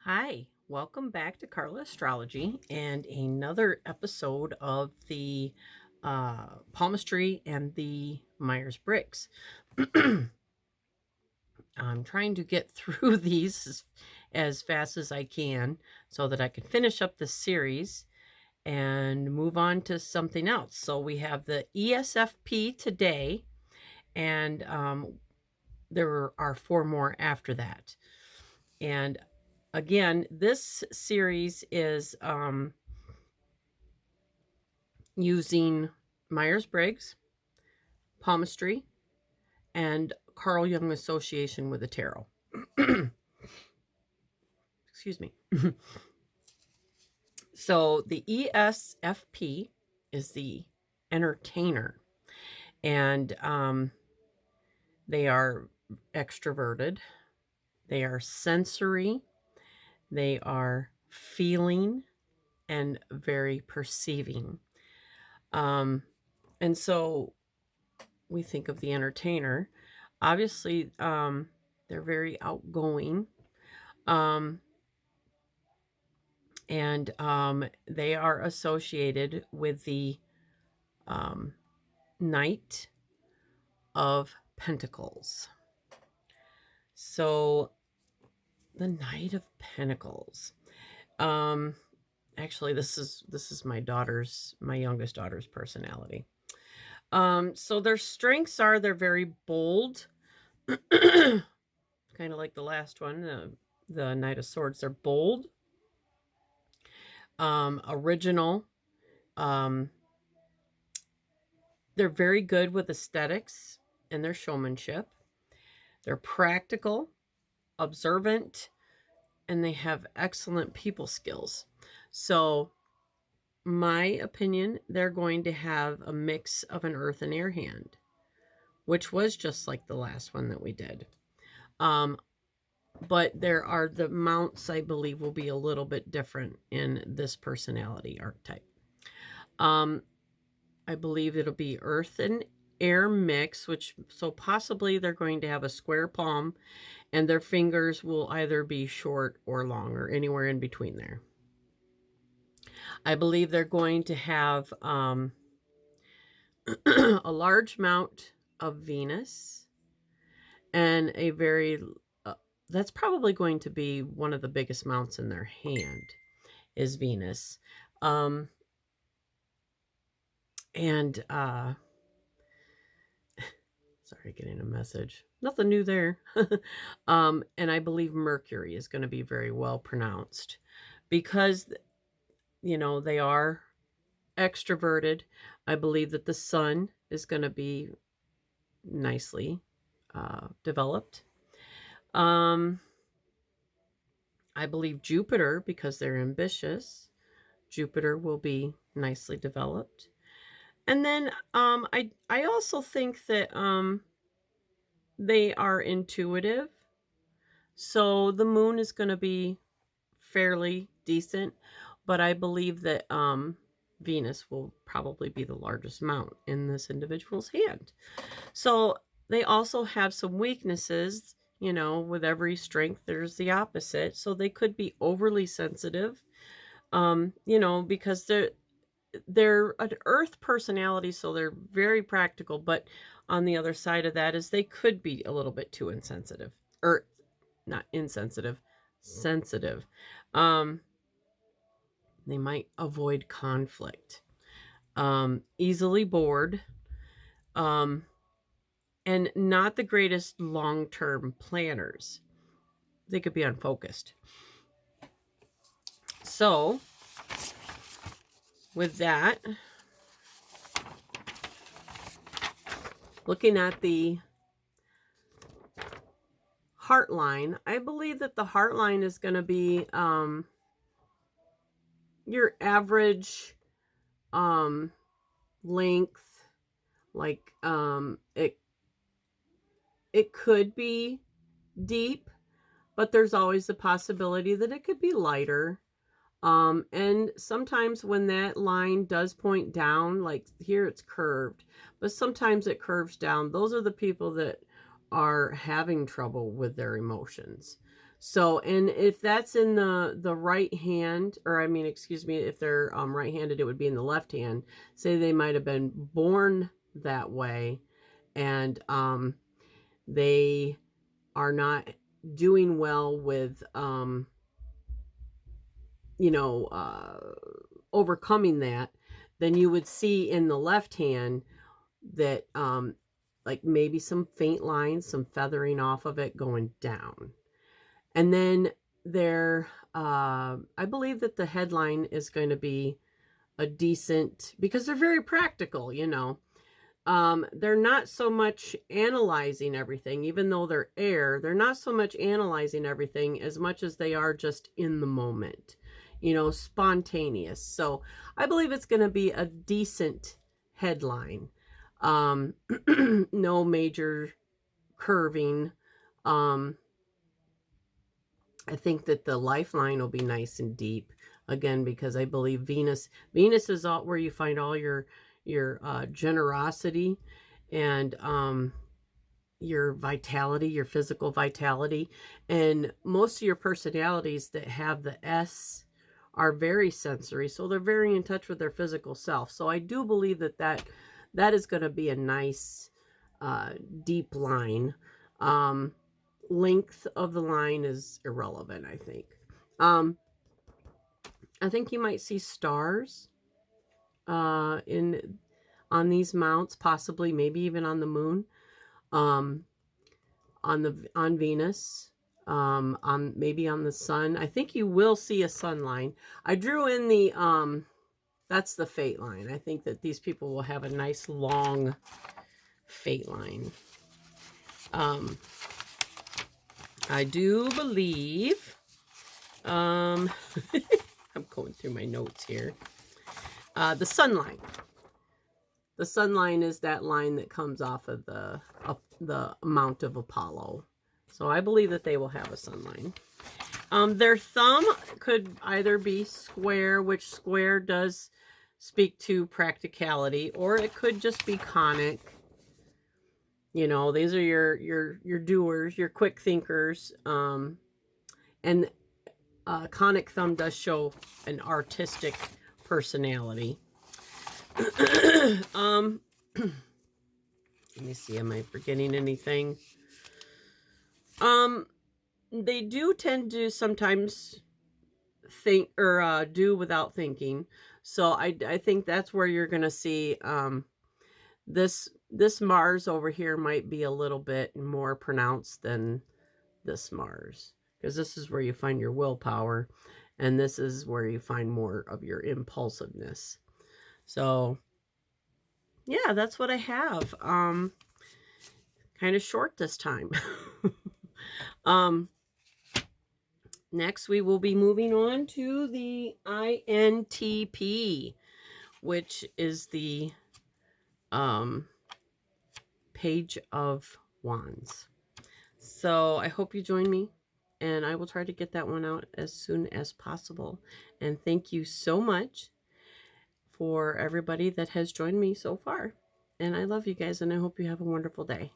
Hi, welcome back to Carla Astrology and another episode of the palmistry and the Myers-Briggs. I'm trying to get through these as fast as I can so that I can finish up the series and move on to something else. So we have the ESFP today, and there are four more after that. And again, this series is using Myers-Briggs, palmistry, and Carl Jung association with the tarot. Excuse me. So the ESFP is the entertainer, and they are extroverted, they are sensory, they are feeling, and very perceiving. And so we think of the entertainer. Obviously, they're very outgoing. And they are associated with the Knight of Pentacles. So the Knight of Pentacles. Actually, this is my youngest daughter's personality. So their strengths are they're very bold, kind of like the last one, the Knight of Swords. They're bold, original. They're very good with aesthetics and their showmanship. They're practical, observant, and they have excellent people skills. So, my opinion, they're going to have a mix of an earth and air hand, which was just like the last one that we did. But there are the mounts, I believe, will be a little bit different in this personality archetype. I believe it'll be earth and air mix, so possibly they're going to have a square palm and their fingers will either be short or long or anywhere in between there. I believe they're going to have a large mount of Venus and a very, that's probably going to be one of the biggest mounts in their hand is Venus. Sorry, getting a message. Nothing new there. And I believe Mercury is going to be very well pronounced because, they are extroverted. I believe that the sun is going to be nicely developed. I believe Jupiter, because they're ambitious, Jupiter will be nicely developed. And then I also think that they are intuitive. So the moon is going to be fairly decent, but I believe that Venus will probably be the largest mount in this individual's hand. So they also have some weaknesses. With every strength, there's the opposite. So they could be overly sensitive, because they're an earth personality, so they're very practical. But on the other side of that is they could be a little bit too insensitive, or not insensitive, sensitive. They might avoid conflict, easily bored, and not the greatest long-term planners. They could be unfocused. So, with that, looking at the heart line, I believe that the heart line is going to be your average length. Like it could be deep, but there's always the possibility that it could be lighter. And sometimes when that line does point down, like here it's curved, but sometimes it curves down. Those are the people that are having trouble with their emotions. So, and if that's in the right hand, or I mean, excuse me, if they're right-handed, it would be in the left hand. Say they might have been born that way, and they are not doing well with you know, overcoming that, then you would see in the left hand that like maybe some faint lines, some feathering off of it going down. And then there, I believe that the headline is going to be a decent, because they're very practical, you know. They're not so much analyzing everything, even though they're air, they're not so much analyzing everything as much as they are just in the moment, you know, spontaneous. So I believe it's going to be a decent headline. No major curving. I think that the lifeline will be nice and deep again, because I believe Venus is all where you find all your generosity and your vitality, your physical vitality. And most of your personalities that have the S are very sensory, so they're very in touch with their physical self. So I do believe that that is going to be a nice deep line. Length of the line is irrelevant, I think. I think you might see stars in on these mounts, possibly maybe even on the moon, on Venus, on maybe on the sun. I think you will see a sun line. I drew in the that's the fate line. I think that these people will have a nice long fate line. I do believe, I'm going through my notes here. The sun line. The sun line is that line that comes off of the Mount of Apollo. So I believe that they will have a sun line. Their thumb could either be square, which square does speak to practicality, or it could just be conic. You know, these are your doers, your quick thinkers. And conic thumb does show an artistic personality. Let me see, am I forgetting anything? They do tend to sometimes think or do without thinking. So I think that's where you're going to see this Mars over here might be a little bit more pronounced than this Mars, because this is where you find your willpower, and this is where you find more of your impulsiveness. So yeah, that's what I have. Kind of short this time. Next we will be moving on to the INTP, which is the Page of Wands. So I hope you join me, and I will try to get that one out as soon as possible. And thank you so much for everybody that has joined me so far. And I love you guys, and I hope you have a wonderful day.